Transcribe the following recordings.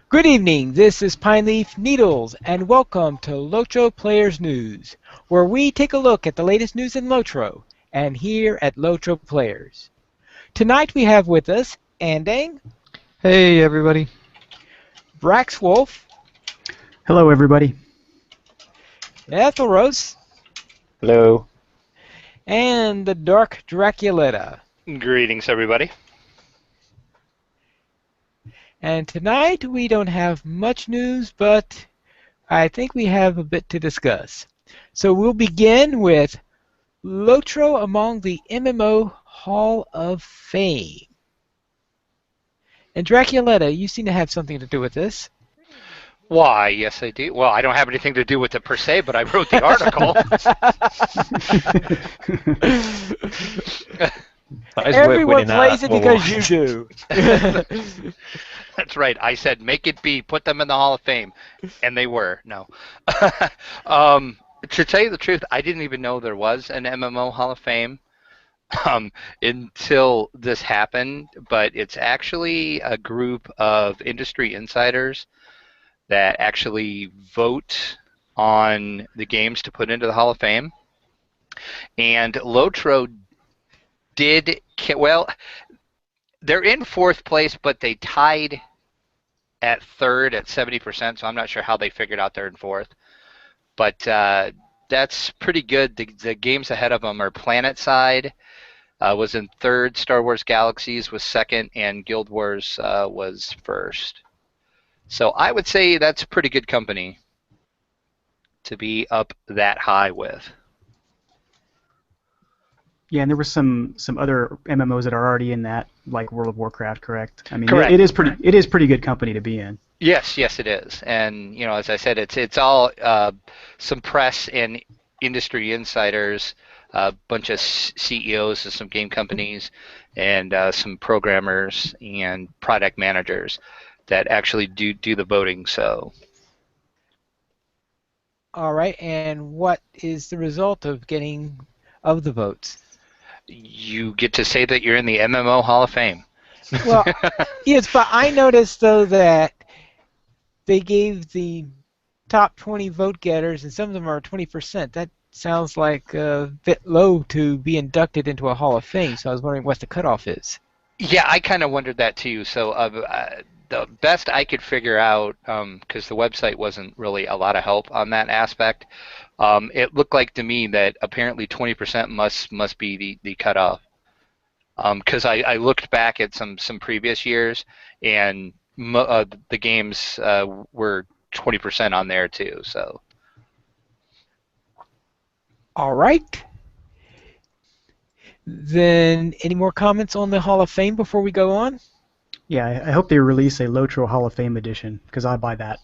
Good evening, this is Pineleaf Needles, and welcome to LOTRO Players News, where we take a look at the latest news in LOTRO, and here at LOTRO Players. Tonight we have with us Andang, Hey, everybody. Braxwolf, Hello, everybody. Ethelros, Hello. and the Dark Draculetta. Greetings, everybody. And tonight we don't have much news, but I think we have a bit to discuss. So we'll begin with LOTRO among the MMO Hall of Fame. And Draculetta, you seem to have something to do with this. Why, yes, I do. Well, I don't have anything to do with it per se, but I wrote the article. Everyone plays it because you do. That's right. I said, make it be, put them in the Hall of Fame. And they were. No. To tell you the truth, I didn't even know there was an MMO Hall of Fame until this happened. But it's actually a group of industry insiders that actually vote on the games to put into the Hall of Fame. And LOTRO did, well, they're in fourth place, but they tied at third at 70%, so I'm not sure how they figured out they're in fourth. But that's pretty good. The games ahead of them are PlanetSide was in third, Star Wars Galaxies was second, and Guild Wars was first. So I would say that's a pretty good company to be up that high with. Yeah, and there were some other MMOs that are already in that, like World of Warcraft, correct? I mean, Correct. It is pretty good company to be in. Yes, it is. And as I said, it's all some press and industry insiders, a bunch of CEOs of some game companies, and some programmers and product managers that actually do the voting. So. All right, and what is the result of the votes? You get to say that you're in the MMO Hall of Fame. Well, yes, but I noticed though that they gave the top 20 vote getters, and some of them are 20%. That sounds like a bit low to be inducted into a Hall of Fame. So I was wondering what the cutoff is. Yeah, I kind of wondered that too. So the best I could figure out, because the website wasn't really a lot of help on that aspect, it looked like to me that apparently 20% must be the cutoff. Because I looked back at some previous years, and the games were 20% on there too. So. All right. Then, any more comments on the Hall of Fame before we go on? Yeah, I hope they release a LOTRO Hall of Fame edition, because I buy that.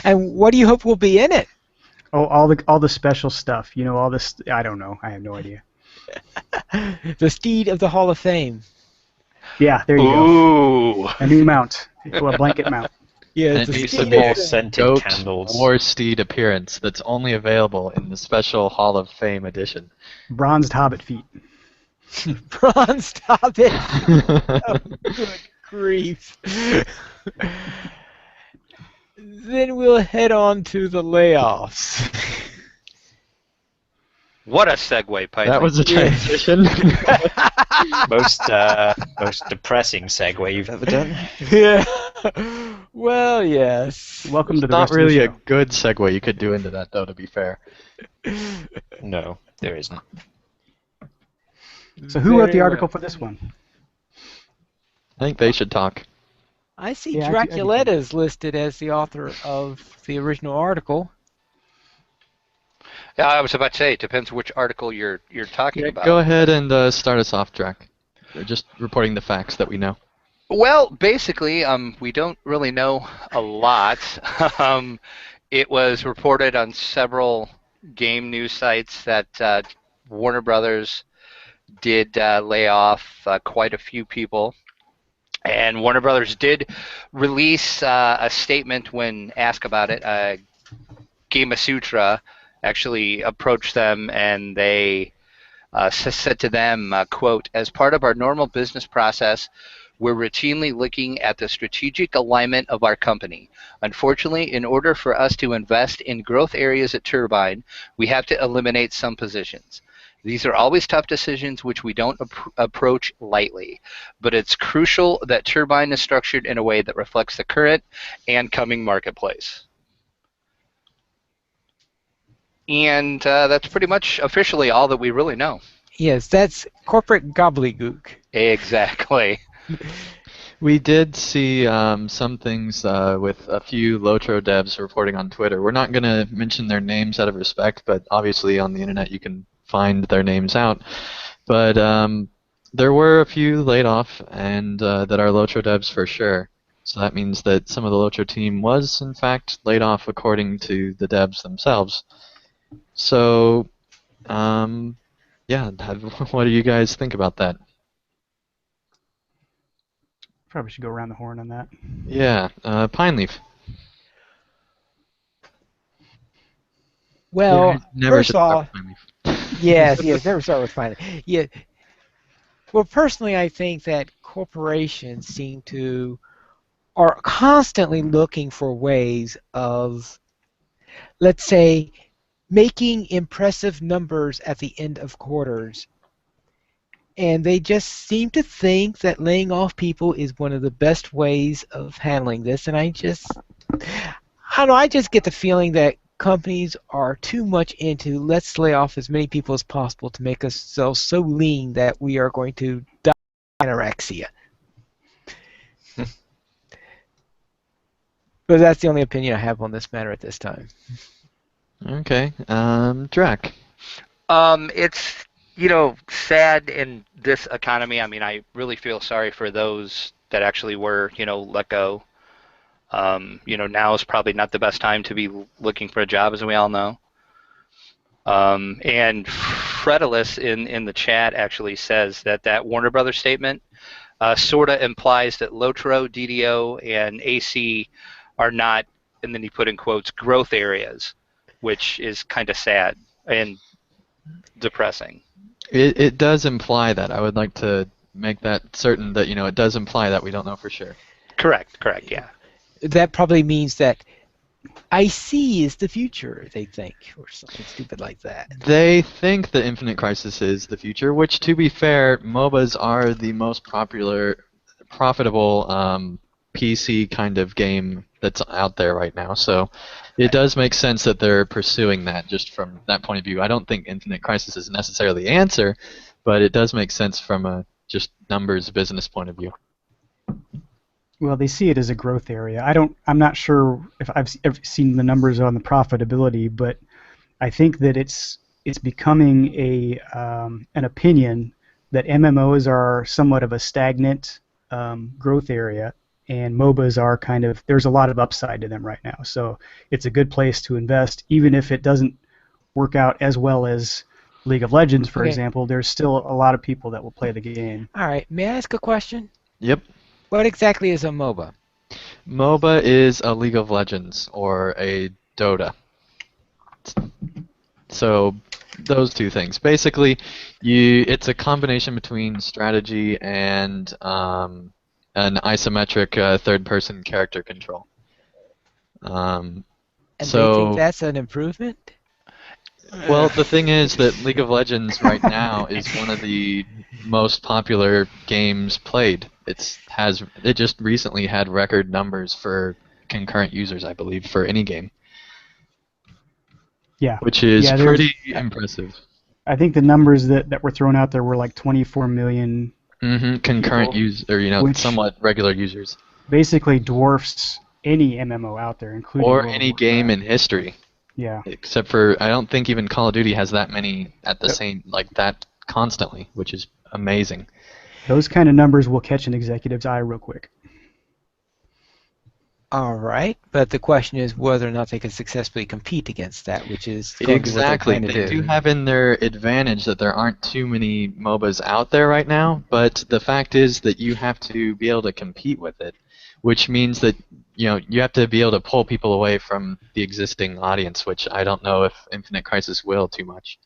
And what do you hope will be in it? Oh, all the special stuff. All this. I don't know. I have no idea. The steed of the Hall of Fame. Yeah, there you Ooh. go. A new mount, a blanket mount. Yeah, And it's it the needs to steed be of a the- scented goat candles. war steed appearance that's only available in the special Hall of Fame edition. Bronzed hobbit feet. Bronze, stop it! Oh, good grief. Then we'll head on to the layoffs. What a segue, Python. That was a transition. Most depressing segue you've ever done. Yeah. Well, yes. Welcome to the Not rest really of a the show. good segue you could do into that, though, to be fair. No, there isn't. So who wrote the Very article well. for this one? I think they should talk. I see Yeah, I do Draculetta too. is listed as the author of the original article. Yeah, I was about to say, it depends which article you're talking about. Go ahead and start us off, Drac. We're just reporting the facts that we know. Well, basically, we don't really know a lot. It was reported on several game news sites that Warner Brothers did lay off quite a few people. And Warner Brothers did release a statement when asked about it. Gamasutra actually approached them, and they said to them, quote, "As part of our normal business process, We're routinely looking at the strategic alignment of our company. Unfortunately, in order for us to invest in growth areas at Turbine, we have to eliminate some positions. These are always tough decisions which we don't approach lightly, but it's crucial that Turbine is structured in a way that reflects the current and coming marketplace. And that's pretty much officially all that we really know. Yes, that's corporate gobbledygook. Exactly. We did see some things with a few LOTRO devs reporting on Twitter. We're not going to mention their names out of respect, but obviously on the internet you can find their names out. But there were a few laid off, and that are LOTRO devs for sure. So that means that some of the LOTRO team was, in fact, laid off according to the devs themselves. So, yeah, what do you guys think about that? Probably should go around the horn on that. Yeah, Pine Leaf. Well, Never first should of start all, with Pine Leaf. yes, never start with finally. Yeah. Well, personally, I think that corporations are constantly looking for ways of, let's say, making impressive numbers at the end of quarters. And they just seem to think that laying off people is one of the best ways of handling this. And I don't know, I just get the feeling that companies are too much into let's lay off as many people as possible to make ourselves so lean that we are going to die of anorexia. But that's the only opinion I have on this matter at this time. Okay, Drac. It's, sad in this economy. I mean, I really feel sorry for those that actually were, let go. Now is probably not the best time to be looking for a job, as we all know. And Fredulous in the chat actually says that Warner Brothers statement sort of implies that LOTRO, DDO, and AC are not, and then he put in quotes, growth areas, which is kind of sad and depressing. It does imply that. I would like to make that certain that, it does imply that. We don't know for sure. Correct, yeah. That probably means that IC is the future, they think, or something stupid like that. They think that Infinite Crisis is the future, which, to be fair, MOBAs are the most popular, profitable PC kind of game that's out there right now. So it does make sense that they're pursuing that just from that point of view. I don't think Infinite Crisis is necessarily the answer, but it does make sense from a just numbers business point of view. Well, they see it as a growth area. I'm not sure if I've ever seen the numbers on the profitability, but I think that it's becoming an opinion that MMOs are somewhat of a stagnant growth area, and MOBAs are there's a lot of upside to them right now. So it's a good place to invest, even if it doesn't work out as well as League of Legends, for example. There's still a lot of people that will play the game. All right, may I ask a question? Yep. What exactly is a MOBA? MOBA is a League of Legends or a Dota. So those two things. Basically, it's a combination between strategy and an isometric third-person character control. And they think that's an improvement? Well, the thing is that League of Legends right now is one of the most popular games played. It just recently had record numbers for concurrent users, I believe, for any game. Yeah. Which is pretty impressive. I think the numbers that were thrown out there were like 24 million concurrent users, or somewhat regular users. Basically dwarfs any MMO out there, including or any game in history. Yeah. Except for, I don't think even Call of Duty has that many at the same, like that constantly, which is amazing. Those kind of numbers will catch an executive's eye real quick. All right, but the question is whether or not they can successfully compete against that, which is exactly. They do have in their advantage that there aren't too many MOBAs out there right now, but the fact is that you have to be able to compete with it, which means that you have to be able to pull people away from the existing audience, which I don't know if Infinite Crisis will too much.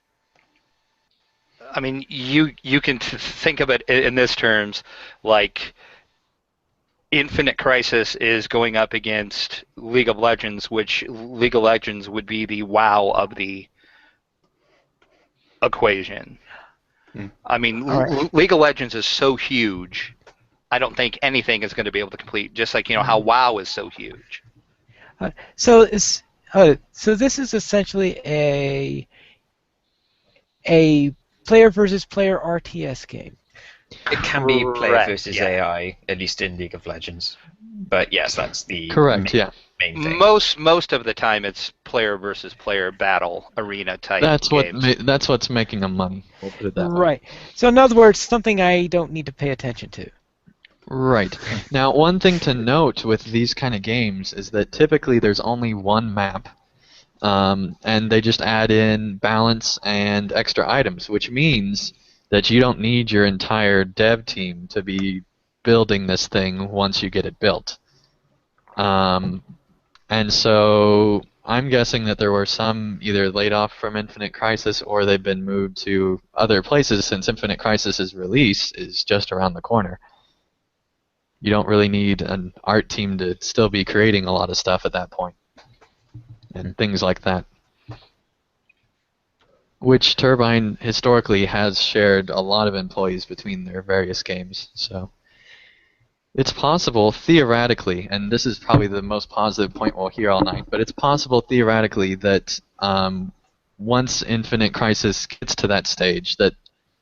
I mean, you can think of it in this terms, like Infinite Crisis is going up against League of Legends, which League of Legends would be the WoW of the equation. I mean, All right. League of Legends is so huge. I don't think anything is going to be able to compete. Just like how WoW is so huge. So this is essentially a player versus player RTS game. It can be player Correct, versus yeah. AI, at least in League of Legends. But yes, that's the Correct, yeah. main thing. Most of the time, it's player versus player battle arena type games. That's what's making them money. We'll put it that way. Right. So in other words, something I don't need to pay attention to. Right. Now, one thing to note with these kind of games is that typically there's only one map, and they just add in balance and extra items, which means that you don't need your entire dev team to be building this thing once you get it built. And so I'm guessing that there were some either laid off from Infinite Crisis or they've been moved to other places since Infinite Crisis's release is just around the corner. You don't really need an art team to still be creating a lot of stuff at that point. And things like that. Which Turbine historically has shared a lot of employees between their various games, so it's possible theoretically, and this is probably the most positive point we'll hear all night, but it's possible theoretically that once Infinite Crisis gets to that stage, that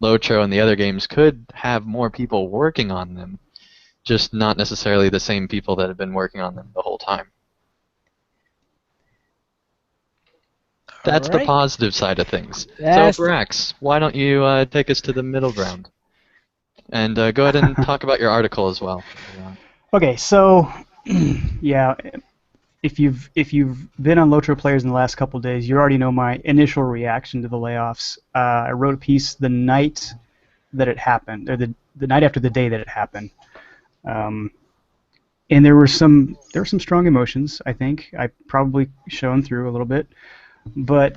LOTRO and the other games could have more people working on them, just not necessarily the same people that have been working on them the whole time. That's the positive side of things. So, Brax, why don't you take us to the middle ground? And go ahead and talk about your article as well. Okay, so yeah, if you've been on LOTRO Players in the last couple of days, you already know my initial reaction to the layoffs. I wrote a piece the night that it happened, or the night after the day that it happened, and there were some strong emotions. I think I probably shone through a little bit. But,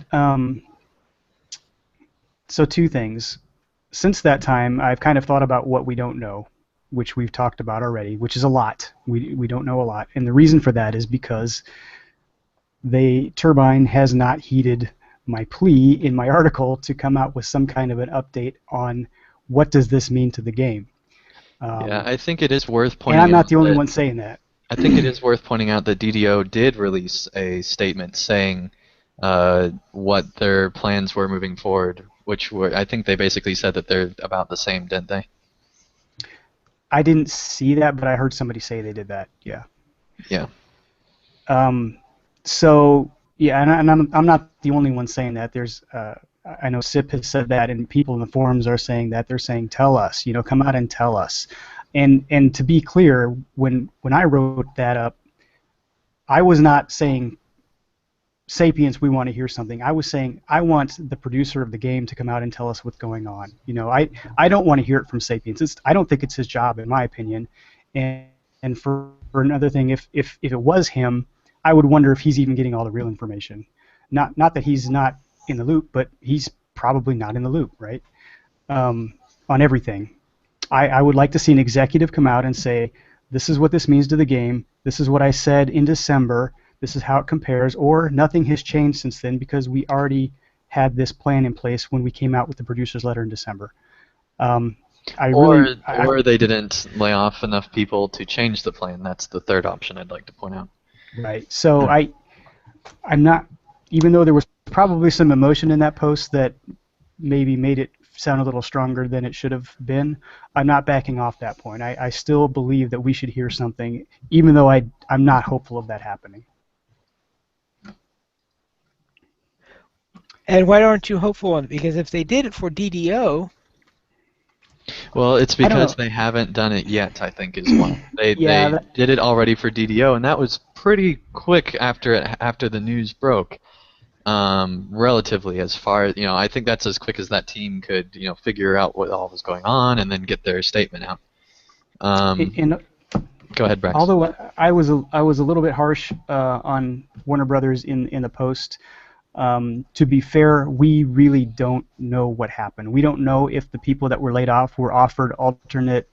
so two things. Since that time, I've kind of thought about what we don't know, which we've talked about already, which is a lot. We don't know a lot. And the reason for that is because Turbine has not heeded my plea in my article to come out with some kind of an update on what does this mean to the game. Yeah, I think it is worth pointing out. And I'm not the only one saying that. I think it is worth pointing out that DDO did release a statement saying what their plans were moving forward, which were, I think they basically said that they're about the same, didn't they? I didn't see that, but I heard somebody say they did that. Yeah. Yeah. So yeah, and I'm not the only one saying that. There's I know SIP has said that, and people in the forums are saying that. They're saying, "Tell us, come out and tell us." And to be clear, when I wrote that up, I was not saying, Sapiens, we want to hear something. I was saying I want the producer of the game to come out and tell us what's going on. I don't want to hear it from Sapiens. I don't think it's his job, in my opinion. And for another thing, if it was him, I would wonder if he's even getting all the real information. Not that he's not in the loop, but he's probably not in the loop, right? On everything. I would like to see an executive come out and say, this is what this means to the game. This is what I said in December. This is how it compares, or nothing has changed since then because we already had this plan in place when we came out with the producer's letter in December. Or they didn't lay off enough people to change the plan. That's the third option I'd like to point out. Right. So I'm not, even though there was probably some emotion in that post that maybe made it sound a little stronger than it should have been, I'm not backing off that point. I still believe that we should hear something, even though I'm not hopeful of that happening. And why aren't you hopeful on it? Because if they did it for DDO... Well, it's because they haven't done it yet, I think, is why. They did it already for DDO, and that was pretty quick after the news broke. Relatively, as far as, I think that's as quick as that team could, figure out what all was going on and then get their statement out. Go ahead, Brax. Although I was a little bit harsh on Warner Brothers in the post. To be fair, we really don't know what happened. We don't know if the people that were laid off were offered alternate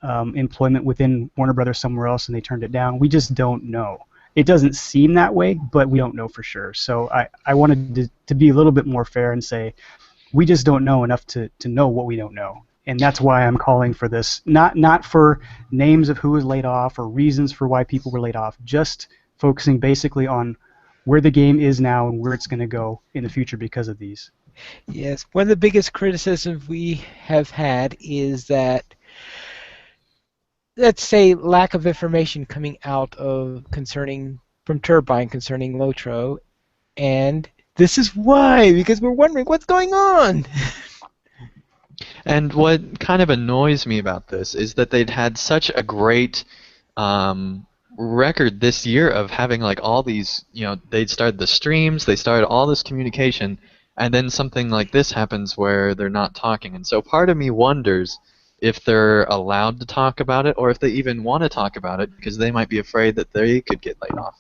employment within Warner Brothers somewhere else and they turned it down. We just don't know. It doesn't seem that way, but we don't know for sure. So I wanted to be a little bit more fair and say we just don't know enough to know what we don't know. And that's why I'm calling for this, not for names of who was laid off or reasons for why people were laid off, just focusing basically on where the game is now and where it's going to go in the future because of these. Yes, one of the biggest criticisms we have had is that, let's say, lack of information coming out of from Turbine concerning LOTRO, and this is why, because we're wondering what's going on. And what kind of annoys me about this is that they'd had such a great record this year of having like all these, they'd started the streams, they started all this communication, and then something like this happens where they're not talking. And so part of me wonders if they're allowed to talk about it or if they even want to talk about it because they might be afraid that they could get laid off.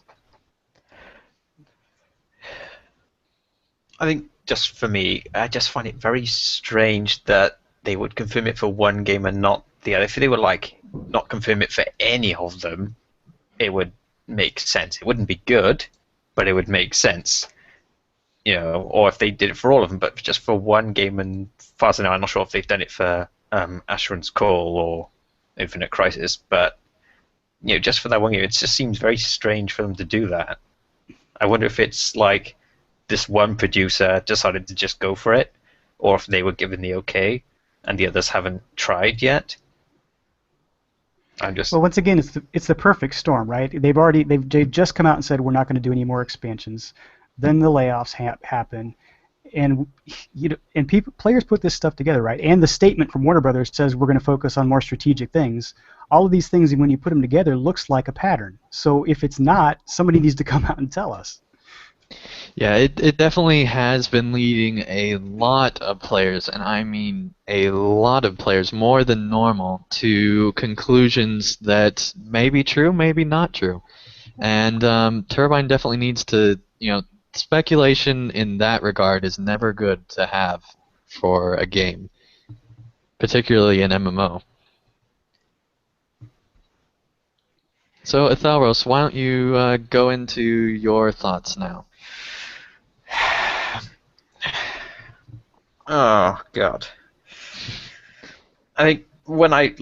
I think just for me, I just find it very strange that they would confirm it for one game and not the other. If they would not confirm it for any of them, it would make sense. It wouldn't be good, but it would make sense. Or if they did it for all of them, but just for one game, and far as I know, I'm not sure if they've done it for Asheron's Call or Infinite Crisis, but just for that one game, it just seems very strange for them to do that. I wonder if it's like this one producer decided to just go for it, or if they were given the okay and the others haven't tried yet. Well, once again, it's the perfect storm, right? They've just come out and said we're not going to do any more expansions. Then the layoffs happen, and players put this stuff together, right? And the statement from Warner Brothers says we're going to focus on more strategic things. All of these things, when you put them together, looks like a pattern. So if it's not, somebody needs to come out and tell us. Yeah, it definitely has been leading a lot of players, and I mean a lot of players, more than normal, to conclusions that may be true, maybe not true. And Turbine definitely needs to, speculation in that regard is never good to have for a game, particularly an MMO. So, Ethalros, why don't you go into your thoughts now? Oh God! I think when I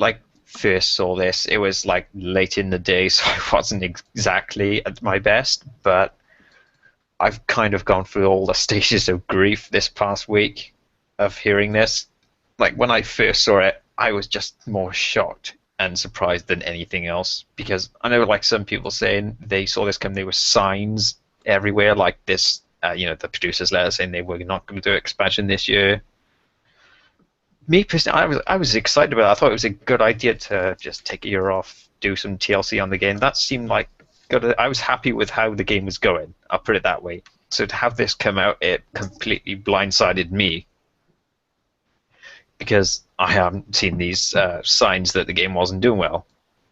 first saw this, it was late in the day, so I wasn't exactly at my best. But I've kind of gone through all the stages of grief this past week of hearing this. When I first saw it, I was just more shocked and surprised than anything else, because I know some people saying they saw this come, there were signs everywhere like this. The producers letter saying they were not going to do expansion this year. Me personally, I was excited about it. I thought it was a good idea to just take a year off, do some TLC on the game. That seemed like good. I was happy with how the game was going. I'll put it that way. So to have this come out, it completely blindsided me, because I haven't seen these signs that the game wasn't doing well,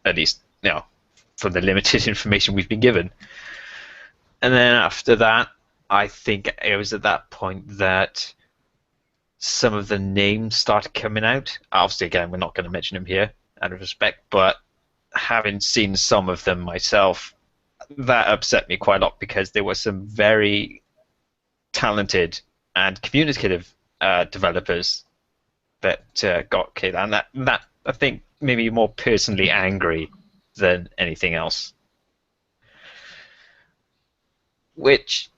at least from the limited information we've been given. And then after that, I think it was at that point that some of the names started coming out. Obviously, again, we're not going to mention them here out of respect, but having seen some of them myself, that upset me quite a lot, because there were some very talented and communicative developers that got killed, and that I think maybe more personally angry than anything else. Which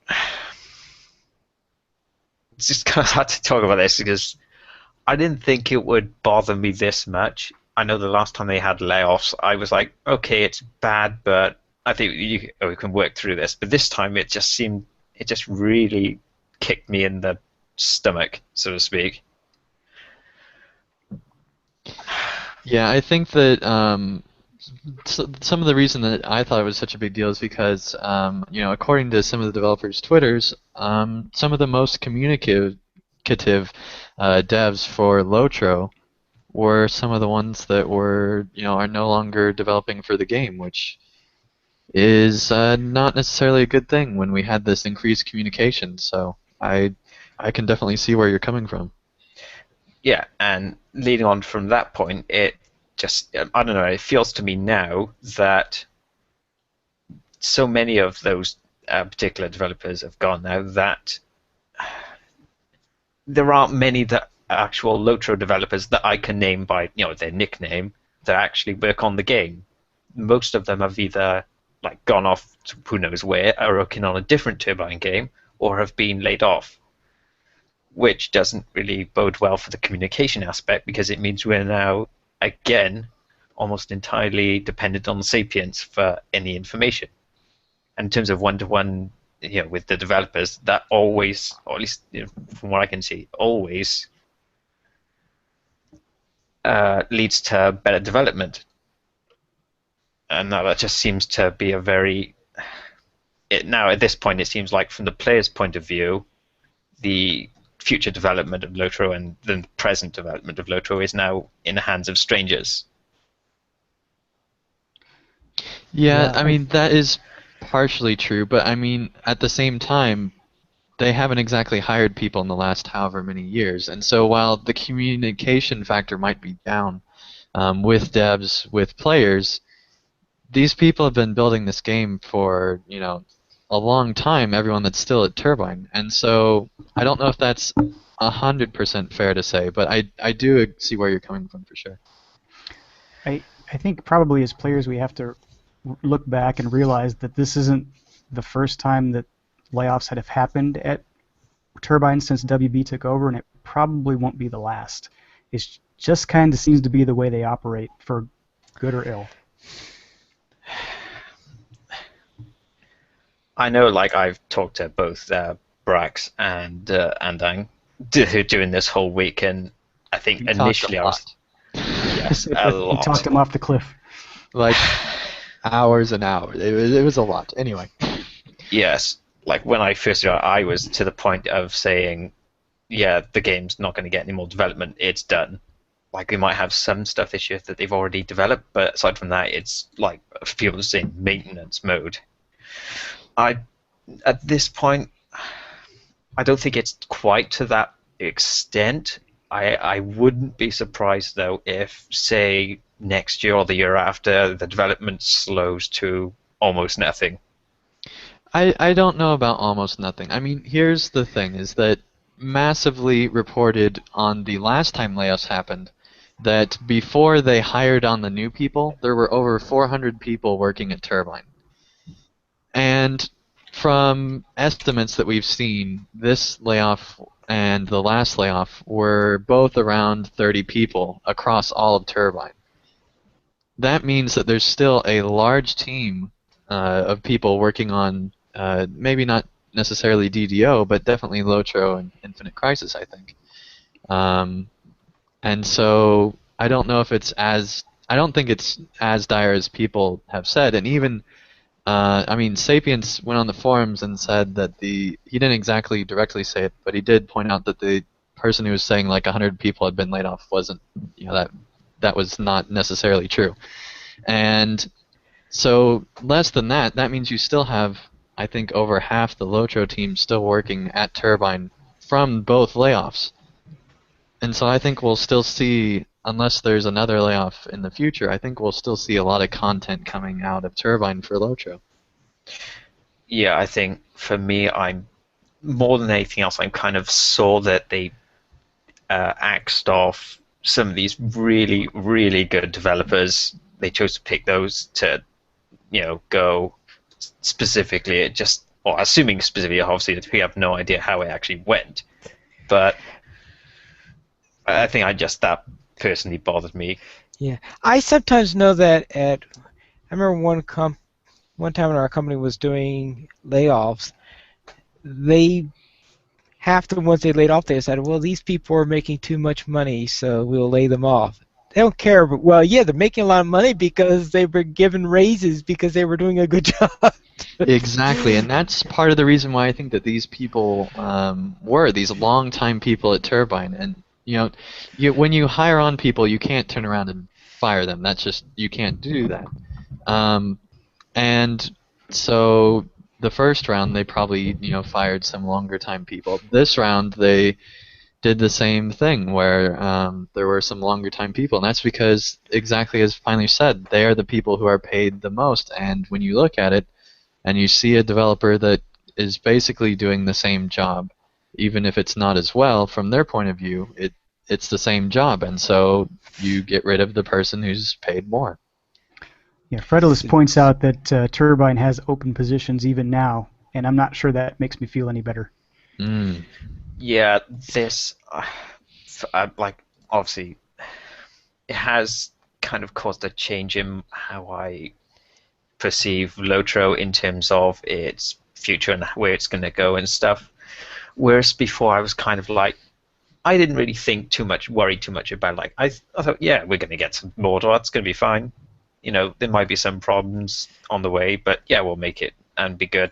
it's just kind of hard to talk about this, because I didn't think it would bother me this much. I know the last time they had layoffs, I was like, okay, it's bad, but I think we can work through this. But this time, it just really kicked me in the stomach, so to speak. Yeah, I think that some of the reason that I thought it was such a big deal is because, according to some of the developers' Twitters, some of the most communicative devs for LOTRO were some of the ones that are no longer developing for the game, which is not necessarily a good thing when we had this increased communication. So I can definitely see where you're coming from. Yeah, and leading on from that point, it just, I don't know, it feels to me now that so many of those particular developers have gone now that there aren't many that actual LOTRO developers that I can name by their nickname that actually work on the game. Most of them have either like gone off to who knows where, are working on a different Turbine game, or have been laid off, which doesn't really bode well for the communication aspect, because it means we're now again almost entirely dependent on Sapiens for any information. And in terms of one-to-one, with the developers, that always, or at least from what I can see, always leads to better development. And now that just seems to be a very... now at this point, it seems like from the player's point of view, the future development of LOTRO and the present development of LOTRO is now in the hands of strangers. Yeah, Yeah, I mean, that is partially true, but I mean, at the same time, they haven't exactly hired people in the last however many years. And so while the communication factor might be down with devs, with players, these people have been building this game for, a long time, everyone that's still at Turbine. And so I don't know if that's 100% fair to say, but I do see where you're coming from for sure. I think probably as players we have to look back and realize that this isn't the first time that layoffs have happened at Turbine since WB took over, and it probably won't be the last. It just kind of seems to be the way they operate, for good or ill. I know, like, I've talked to both Brax and Andang during this whole week, and I think You initially I was... Yes, a You lot. talked him off the cliff. Like hours and hours. It was a lot. Anyway. Yes, like when I first started, I was to the point of saying, yeah, the game's not going to get any more development, it's done. Like, they might have some stuff this year that they've already developed, but aside from that, it's like people are saying maintenance mode. At this point, I don't think it's quite to that extent. I wouldn't be surprised, though, if, say, next year or the year after, the development slows to almost nothing. I don't know about almost nothing. I mean, here's the thing, is that massively reported on the last time layoffs happened that before they hired on the new people, there were over 400 people working at Turbine. And from estimates that we've seen, this layoff and the last layoff were both around 30 people across all of Turbine. That means that there's still a large team of people working on maybe not necessarily DDO, but definitely LOTRO and Infinite Crisis, I think. And so I don't know if I don't think it's as dire as people have said. And even, I mean, Sapiens went on the forums and said that he didn't exactly directly say it, but he did point out that the person who was saying like 100 people had been laid off wasn't, that was not necessarily true. And so less than that, that means you still have, I think, over half the LOTRO team still working at Turbine from both layoffs. And so I think we'll still see, unless there's another layoff in the future, I think we'll still see a lot of content coming out of Turbine for LOTRO. Yeah, I think for me, I'm more than anything else, I'm kind of sore that they axed off some of these really, really good developers. They chose to pick those to, go specifically. It just, or assuming specifically, obviously, we have no idea how it actually went. But I think that personally bothered me. Yeah, I sometimes know that I remember one time when our company was doing layoffs, half the ones they laid off, they said, well, these people are making too much money, so we'll lay them off. They don't care, but, well, yeah, they're making a lot of money because they were given raises because they were doing a good job. Exactly, and that's part of the reason why I think that these people were these long-time people at Turbine. And when you hire on people, you can't turn around and fire them. That's just, you can't do that. And so the first round, they probably fired some longer-time people. This round, they did the same thing where there were some longer time people, and that's because, exactly as finally said, they are the people who are paid the most. And when you look at it and you see a developer that is basically doing the same job, even if it's not as well, from their point of view, it's the same job, and so you get rid of the person who's paid more. Yeah, Fredulous points out that Turbine has open positions even now, and I'm not sure that makes me feel any better. Mm. Yeah, this, like, obviously, it has kind of caused a change in how I perceive LOTRO in terms of its future and where it's going to go and stuff. Whereas before I was kind of like, I didn't really worry too much about, like, I thought, yeah, we're going to get some more, that's going to be fine. You know, there might be some problems on the way, but yeah, we'll make it and be good.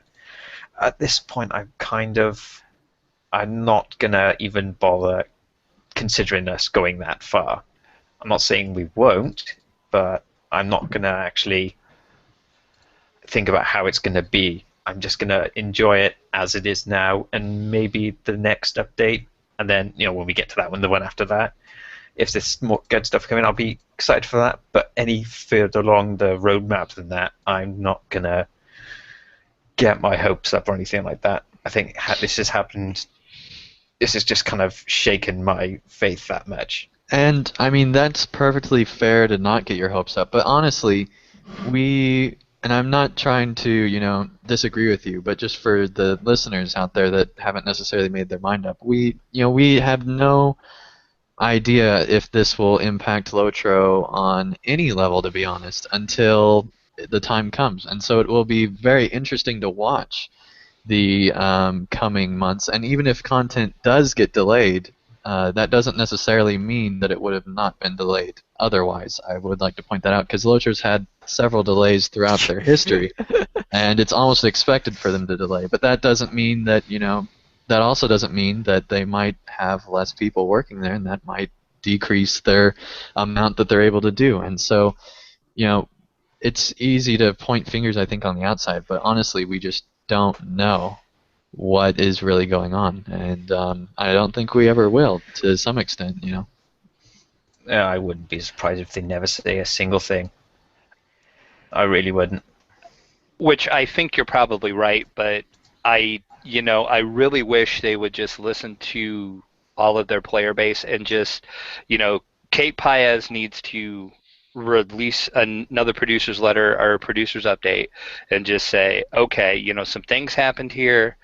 At this point, I'm not going to even bother considering us going that far. I'm not saying we won't, but I'm not going to actually think about how it's going to be. I'm just going to enjoy it as it is now, and maybe the next update, and then, you know, when we get to that one, the one after that, if there's more good stuff coming, I'll be excited for that. But any further along the roadmap than that, I'm not going to get my hopes up or anything like that. I think this has happened. This has just kind of shaken my faith that much. And I mean, that's perfectly fair to not get your hopes up, but honestly, and I'm not trying to, disagree with you, but just for the listeners out there that haven't necessarily made their mind up, we have no idea if this will impact LOTRO on any level, to be honest, until the time comes. And so it will be very interesting to watch the coming months. And even if content does get delayed, that doesn't necessarily mean that it would have not been delayed otherwise. I would like to point that out, because LOTRO's had several delays throughout their history, and it's almost expected for them to delay. But that doesn't mean that, that also doesn't mean that they might have less people working there, and that might decrease their amount that they're able to do. And so, it's easy to point fingers, I think, on the outside, but honestly, we just don't know what is really going on, and I don't think we ever will, to some extent, I wouldn't be surprised if they never say a single thing. I really wouldn't. Which I think you're probably right, but I really wish they would just listen to all of their player base and just, Kate Paez needs to release another producer's letter or producer's update and just say, okay, some things happened here.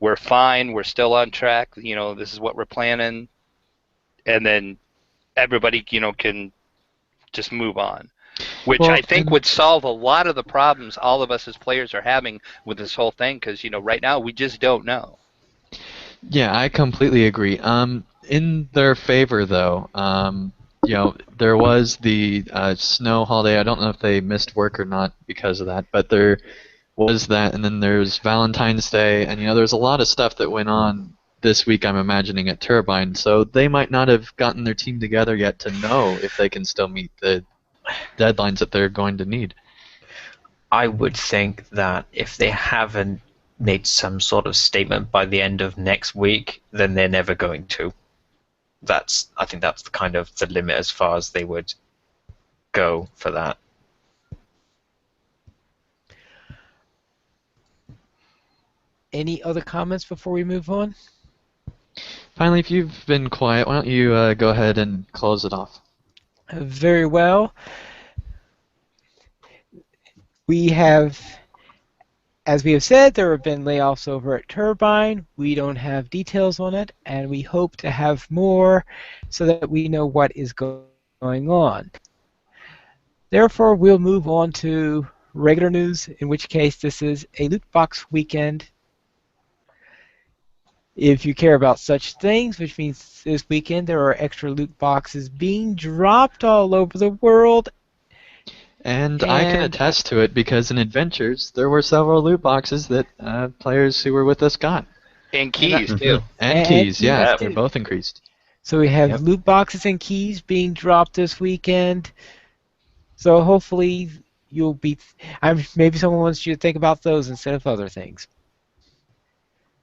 We're fine. We're still on track. This is what we're planning. And then everybody, can just move on. Which I think would solve a lot of the problems all of us as players are having with this whole thing, because, right now we just don't know. Yeah, I completely agree. In their favor, though, there was the snow holiday. I don't know if they missed work or not because of that, but there was that, and then there's Valentine's Day, and there's a lot of stuff that went on this week, I'm imagining, at Turbine, so they might not have gotten their team together yet to know if they can still meet the deadlines that they're going to need. I would think that if they haven't made some sort of statement by the end of next week, then they're never going to. I think that's kind of the limit as far as they would go for that. Any other comments before we move on? Finally, if you've been quiet, why don't you go ahead and close it off? Very well. We have, as we have said, there have been layoffs over at Turbine. We don't have details on it, and we hope to have more so that we know what is going on. Therefore, we'll move on to regular news, in which case this is a loot box weekend. If you care about such things, which means this weekend there are extra loot boxes being dropped all over the world. And I can attest to it, because in Adventures there were several loot boxes that players who were with us got. And keys, too. And keys, yeah, they're both increased. So we have loot boxes and keys being dropped this weekend. So hopefully you'll be... maybe someone wants you to think about those instead of other things.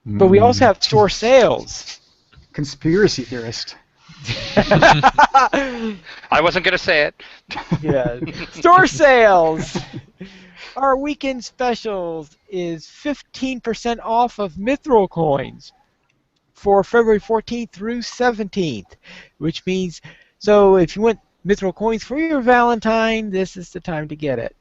But we also have store sales. Conspiracy theorist. I wasn't going to say it. Yeah. Store sales. Our weekend specials is 15% off of Mithril coins for February 14th through 17th, which means, so if you want Mithril coins for your Valentine, this is the time to get it.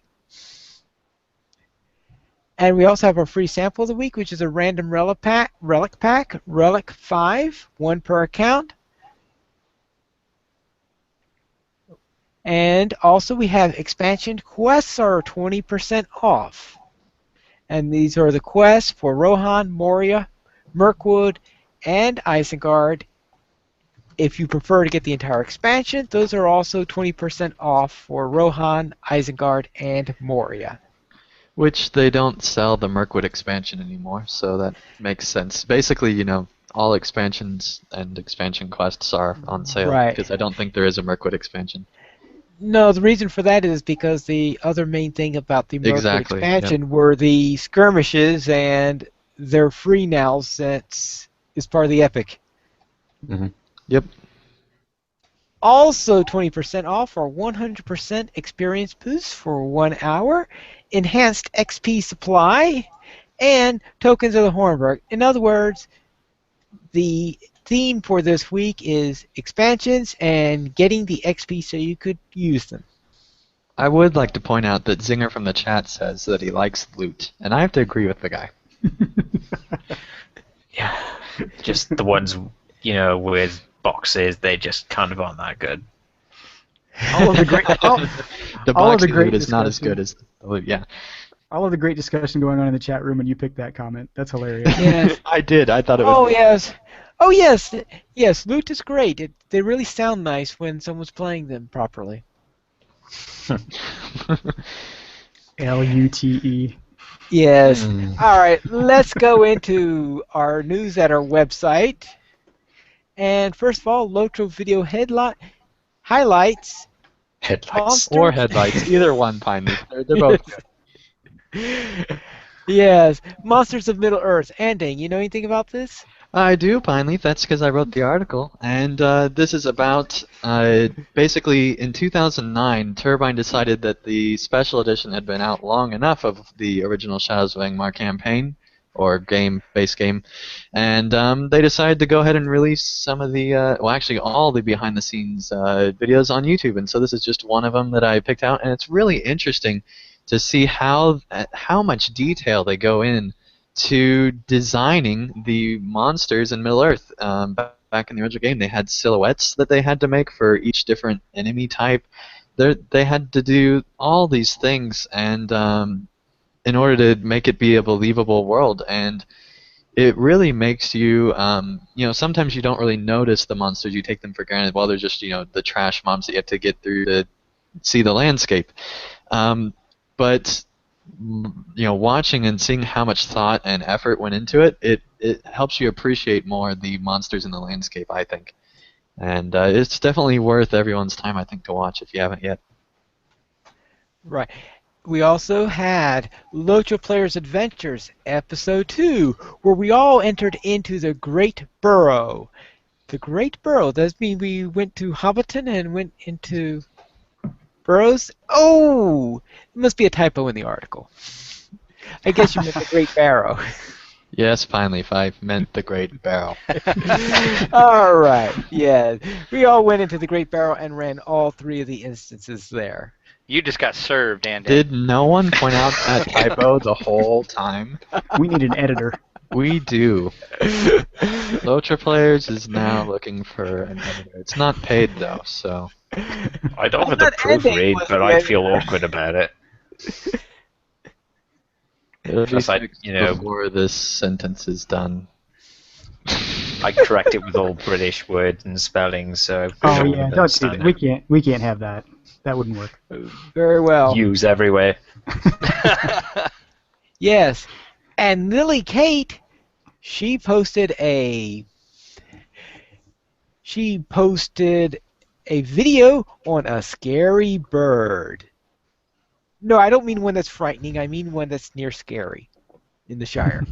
And we also have our free sample of the week, which is a random relic pack, Relic 5, one per account. And also we have expansion quests are 20% off. And these are the quests for Rohan, Moria, Mirkwood, and Isengard. If you prefer to get the entire expansion, those are also 20% off for Rohan, Isengard, and Moria. Which they don't sell the Mirkwood expansion anymore, so that makes sense. Basically, all expansions and expansion quests are on sale, Right. because I don't think there is a Mirkwood expansion. No, the reason for that is because the other main thing about the Mirkwood Exactly, expansion were the skirmishes, and they're free now since it's part of the Epic. Mm-hmm. Yep. Also 20% off are 100% experience boosts for 1 hour, enhanced XP supply, and tokens of the Hornburg. In other words, the theme for this week is expansions and getting the XP so you could use them. I would like to point out that Zinger from the chat says that he likes loot, and I have to agree with the guy. Yeah. Just the ones, with boxes, they just kind of aren't that good. All of the great, The all of the boxy great loot is not as discussion. good as the loot, yeah. all of the great discussion going on in the chat room, and you picked that comment. That's hilarious. Yes. I did. I thought it was. Oh yes. Oh yes. Yes, loot is great. They really sound nice when someone's playing them properly. LUTE. Yes. All right, let's go into our news at our website. And first of all, LOTRO video highlights. Headlights. Monsters. Or headlights. Either one, Piney. They're both good. Yes, Monsters of Middle-earth. Anding, you know anything about this? I do, Pineleaf. That's because I wrote the article. And this is about, basically, in 2009, Turbine decided that the special edition had been out long enough of the original Shadows of Angmar campaign, or base game, and they decided to go ahead and release some of the, actually all the behind-the-scenes videos on YouTube. And so this is just one of them that I picked out, and it's really interesting to see how much detail they go in to designing the monsters in Middle-earth. Back in the original game, they had silhouettes that they had to make for each different enemy type. They had to do all these things, and in order to make it be a believable world. And it really makes you, sometimes you don't really notice the monsters. You take them for granted. Well, they're just, the trash mobs that you have to get through to see the landscape. But watching and seeing how much thought and effort went into it, it helps you appreciate more the monsters in the landscape, I think. And it's definitely worth everyone's time, I think, to watch if you haven't yet. Right. We also had LOTRO Players Adventures, Episode 2, where we all entered into the Great Burrow. The Great Burrow, does that mean we went to Hobbiton and went into burrows? Oh! It must be a typo in the article. I guess you meant the Great Barrow. Yes, finally, I meant the Great Barrel. All right, yeah. We all went into the Great Barrow and ran all 3 of the instances there. You just got served, Andy. Did no one point out that typo the whole time? We need an editor. We do. LOTRO Players is now looking for an editor. It's not paid, though, so... I'd offer the proofread, but I'd feel awkward about it. It'll be Plus, fixed before this sentence is done. I correct it with all British words and spellings, so... Oh yeah, don't do that. We can't have that. That wouldn't work. Very well. Use everywhere. Yes. And Lily Kate, she posted a video on a scary bird. No, I don't mean one that's frightening. I mean one that's near scary in the Shire.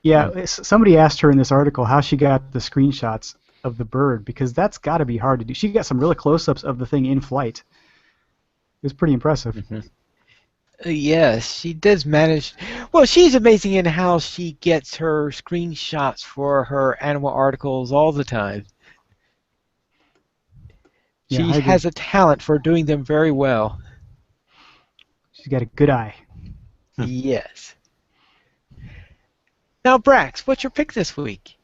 Yeah, somebody asked her in this article how she got the screenshots of the bird, because that's got to be hard to do. She got some really close-ups of the thing in flight. It was pretty impressive. Mm-hmm. Yes, she does manage. Well, she's amazing in how she gets her screenshots for her animal articles all the time. Yeah, She I agree. has a talent for doing them very well. She's got a good eye. Yes. Now, Brax, what's your pick this week?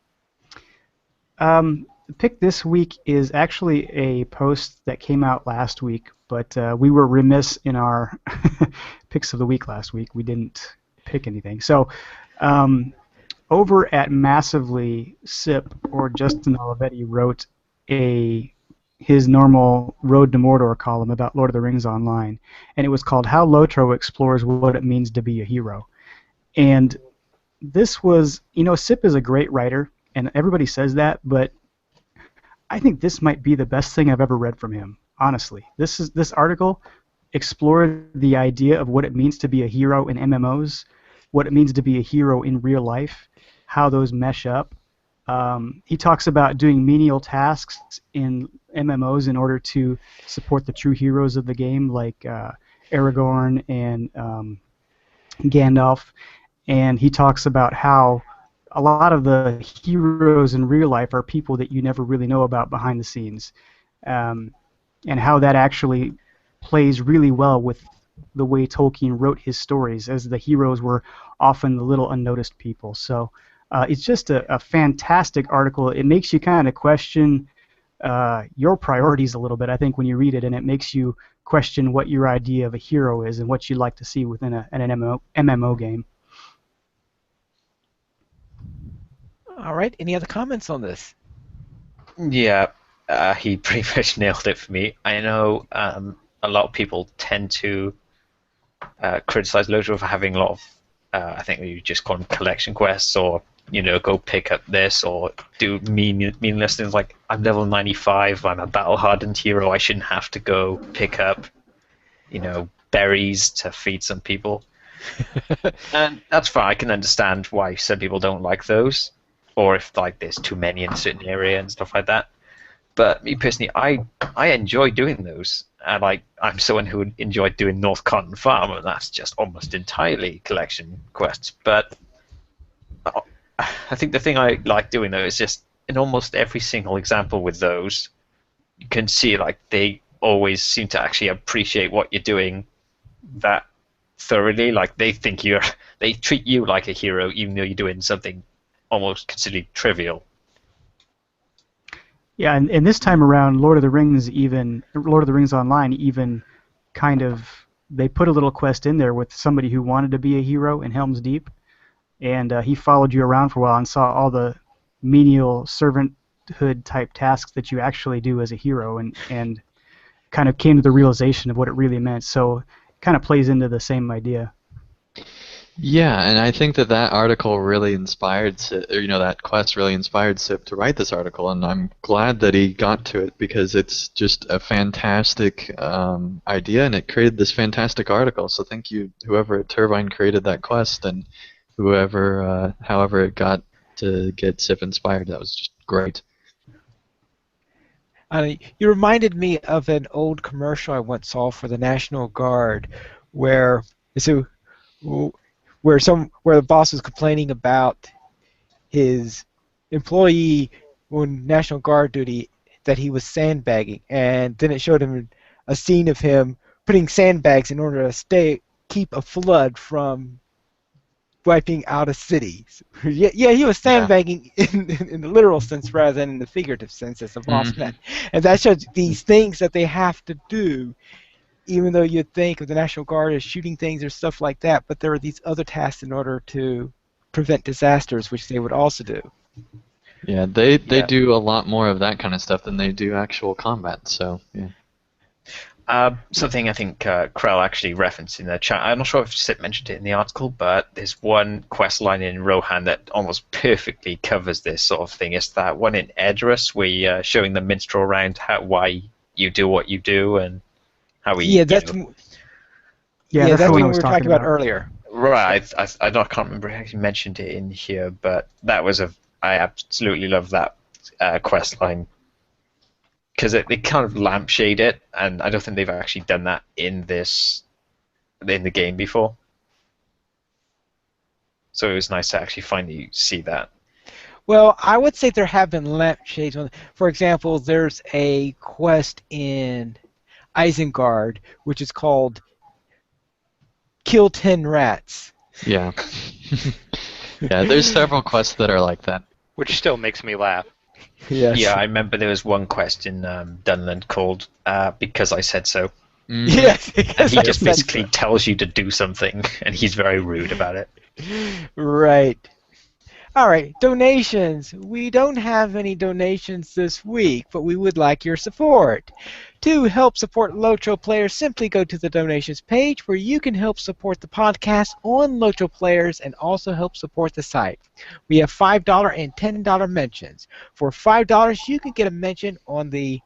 The pick this week is actually a post that came out last week, but we were remiss in our picks of the week last week. We didn't pick anything. So over at Massively, Sip, or Justin Olivetti, wrote his normal Road to Mordor column about Lord of the Rings Online, and it was called How LOTRO Explores What It Means to Be a Hero. And this was, Sip is a great writer, and everybody says that, but I think this might be the best thing I've ever read from him, honestly. This article explored the idea of what it means to be a hero in MMOs, what it means to be a hero in real life, how those mesh up. He talks about doing menial tasks in MMOs in order to support the true heroes of the game, like Aragorn and Gandalf. And he talks about how a lot of the heroes in real life are people that you never really know about behind the scenes, and how that actually plays really well with the way Tolkien wrote his stories, as the heroes were often the little unnoticed people. So it's just a fantastic article. It makes you kind of question your priorities a little bit, I think, when you read it, and it makes you question what your idea of a hero is and what you'd like to see within an MMO game. All right. Any other comments on this? Yeah, he pretty much nailed it for me. I know a lot of people tend to criticize LOTRO for having a lot of, I think you just call them collection quests, or go pick up this, or do meaningless things like, I'm level 95, I'm a battle-hardened hero, I shouldn't have to go pick up, berries to feed some people. And that's fine. I can understand why some people don't like those, or if there's too many in a certain area and stuff like that. But me personally, I enjoy doing those, and I'm someone who enjoyed doing North Cotton Farm, and that's just almost entirely collection quests. But I think the thing I like doing though is just in almost every single example with those, you can see they always seem to actually appreciate what you're doing that thoroughly. They treat you like a hero, even though you're doing something almost considered trivial. Yeah, and this time around, Lord of the Rings Online even kind of, they put a little quest in there with somebody who wanted to be a hero in Helm's Deep, and he followed you around for a while and saw all the menial servanthood type tasks that you actually do as a hero, and kind of came to the realization of what it really meant. So it kind of plays into the same idea. Yeah, and I think that article really inspired, that quest really inspired Sip to write this article, and I'm glad that he got to it, because it's just a fantastic idea, and it created this fantastic article. So thank you, whoever at Turbine created that quest, and however it got to get Sip inspired. That was just great. You reminded me of an old commercial I once saw for the National Guard, where the boss was complaining about his employee on National Guard duty, that he was sandbagging, and then it showed him a scene of him putting sandbags in order to keep a flood from wiping out a city. Yeah, he was sandbagging in the literal sense rather than in the figurative sense, as the boss meant. And that shows these things that they have to do, even though you'd think of the National Guard as shooting things or stuff like that, but there are these other tasks in order to prevent disasters, which they would also do. Yeah, they do a lot more of that kind of stuff than they do actual combat, so, yeah. Something I think Krell actually referenced in the chat. I'm not sure if Sip mentioned it in the article, but there's one quest line in Rohan that almost perfectly covers this sort of thing. It's that one in Edrus where you're showing the minstrel around why you do what you do and how he... That's the one we were talking about earlier. Right, I can't remember if I actually mentioned it in here, but I absolutely love that quest line because they kind of lampshade it, and I don't think they've actually done that in the game before. So it was nice to actually finally see that. Well, I would say there have been lampshades. For example, there's a quest in Isengard, which is called Kill 10 Rats. Yeah. Yeah, there's several quests that are like that. Which still makes me laugh. Yes. Yeah, I remember there was one quest in Dunland called Because I Said So. Mhm. Yes. And he just basically tells you to do something, and he's very rude about it. Right. All right, donations. We don't have any donations this week, but we would like your support. To help support LOTRO players, simply go to the donations page where you can help support the podcast on LOTRO players and also help support the site. We have $5 and $10 mentions. For $5, you can get a mention on the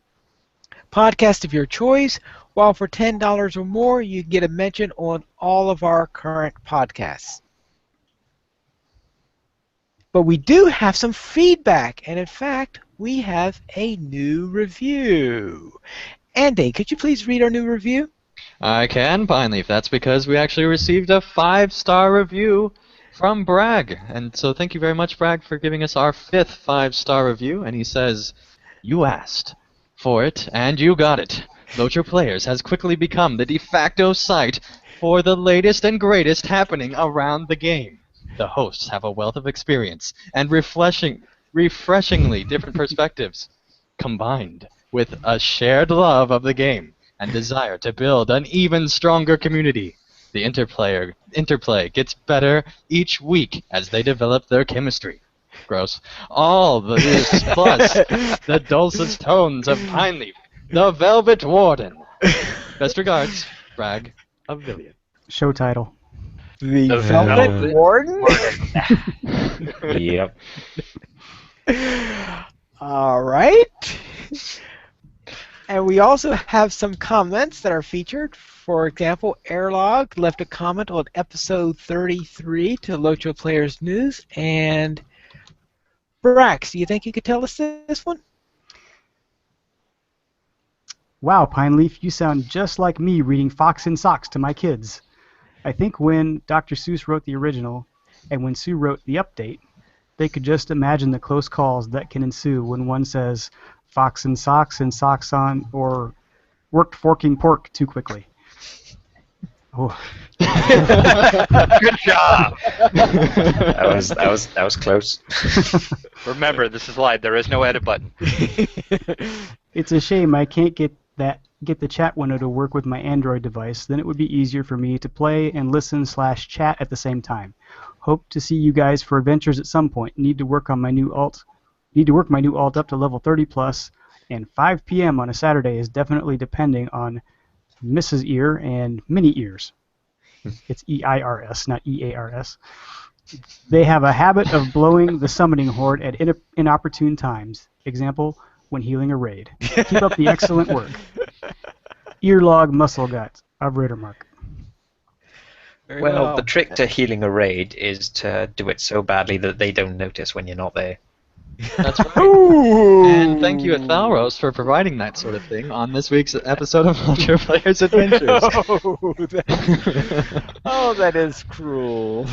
podcast of your choice, while for $10 or more, you can get a mention on all of our current podcasts. But we do have some feedback, and in fact, we have a new review. Andy, could you please read our new review? I can, Pineleaf. That's because we actually received a 5-star review from Bragg. And so thank you very much, Bragg, for giving us our 5th 5-star review. And he says, "You asked for it, and you got it. LOTRO Players has quickly become the de facto site for the latest and greatest happening around the game. The hosts have a wealth of experience and refreshingly different perspectives, combined with a shared love of the game and desire to build an even stronger community. The interplay gets better each week as they develop their chemistry." Gross. All this plus the dulcet tones of Pineleaf, the Velvet Warden. Best regards, Bragg of Villian. Show title. The The Velvet Velvet Warden? Yep. All right. And we also have some comments that are featured. For example, Airlog left a comment on episode 33 to LOTRO Players News. And Brax, do you think you could tell us this one? Wow, Pineleaf, you sound just like me reading Fox in Socks to my kids. I think when Dr. Seuss wrote the original and when Sue wrote the update, they could just imagine the close calls that can ensue when one says Fox and socks on, or worked forking pork too quickly. Oh. Good job. That was close. Remember, this is live. There is no edit button. It's a shame I can't get the chat window to work with my Android device. Then it would be easier for me to play and listen/chat at the same time. Hope to see you guys for adventures at some point. Need to work my new alt up to level 30 plus, and 5 p.m. on a Saturday is definitely depending on Mrs. Ear and Mini Ears. It's EIRS, not EARS. They have a habit of blowing the summoning horde at inopportune times. Example, when healing a raid. Keep up the excellent work. Earlog Muscle Guts of Rittermark. Well, the trick to healing a raid is to do it so badly that they don't notice when you're not there. That's right. And thank you at Thalros for providing that sort of thing on this week's episode of LOTRO Players Adventures. That is cruel.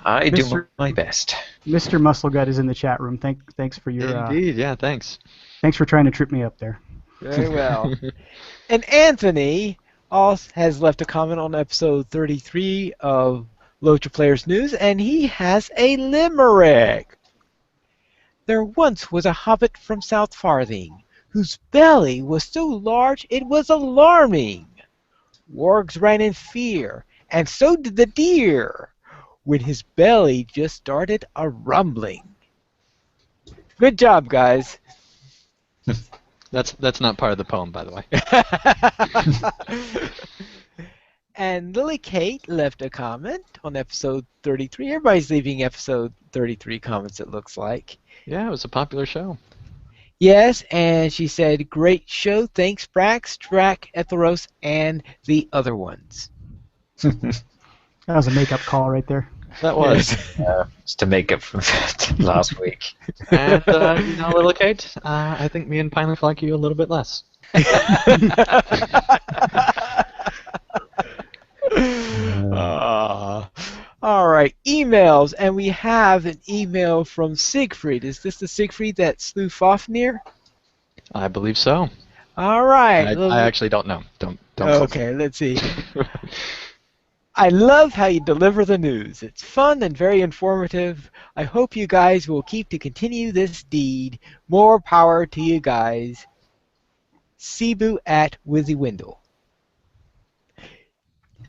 I do my best. Mr. Musclegut is in the chat room. Thanks for your. Indeed, yeah, thanks. Thanks for trying to trip me up there. Very well. And Anthony also has left a comment on episode 33 of LOTRO Players News, and he has a limerick. There once was a hobbit from South Farthing, whose belly was so large it was alarming. Wargs ran in fear, and so did the deer, when his belly just started a rumbling. Good job, guys. That's not part of the poem, by the way. And Lily Kate left a comment on episode 33. Everybody's leaving episode 33 comments, it looks like. Yeah, it was a popular show. Yes, and she said, "Great show. Thanks, Brax, Drac, Ethelros, and the other ones." That was a makeup call right there. That was. Just to make up for last week. And, little Kate, I think me and Pineleaf like you a little bit less. All right, emails, and we have an email from Siegfried. Is this the Siegfried that slew Fafnir? I believe so. All right. I actually don't know. Don't Okay, let's see. I love how you deliver the news. It's fun and very informative. I hope you guys will keep to continue this deed. More power to you guys. Cebu at Wizzywindle.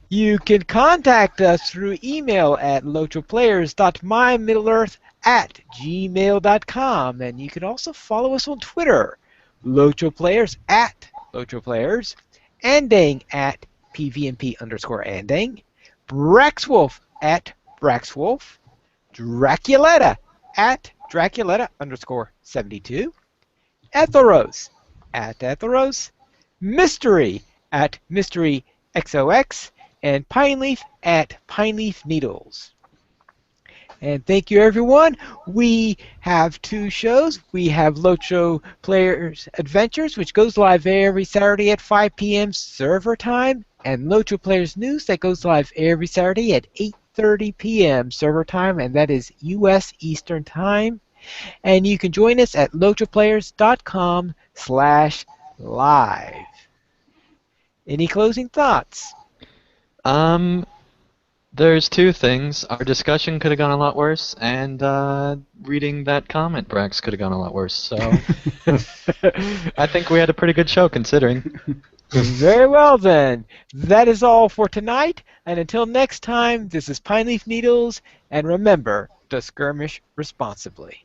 You can contact us through email at lotroplayers.mymiddleearth@gmail.com, and you can also follow us on Twitter, lotroplayers at lotroplayers, Andang at pvmp_andang, Braxwolf at Braxwolf, Draculetta at Draculetta_72, Ethelrose at Ethelrose, Mystery at MysteryXOX, and Pineleaf at Pineleaf Needles. And thank you, everyone. We have 2 shows. We have LOTRO Players Adventures, which goes live every Saturday at 5 p.m. server time, and LOTRO Players News that goes live every Saturday at 8:30 p.m. server time, and that is U.S. Eastern Time. And you can join us at lotroplayers.com/live. Any closing thoughts? There's 2 things. Our discussion could have gone a lot worse, and reading that comment, Brax, could have gone a lot worse. So I think we had a pretty good show, considering. Very well, then. That is all for tonight. And until next time, this is Pineleaf Needles, and remember to skirmish responsibly.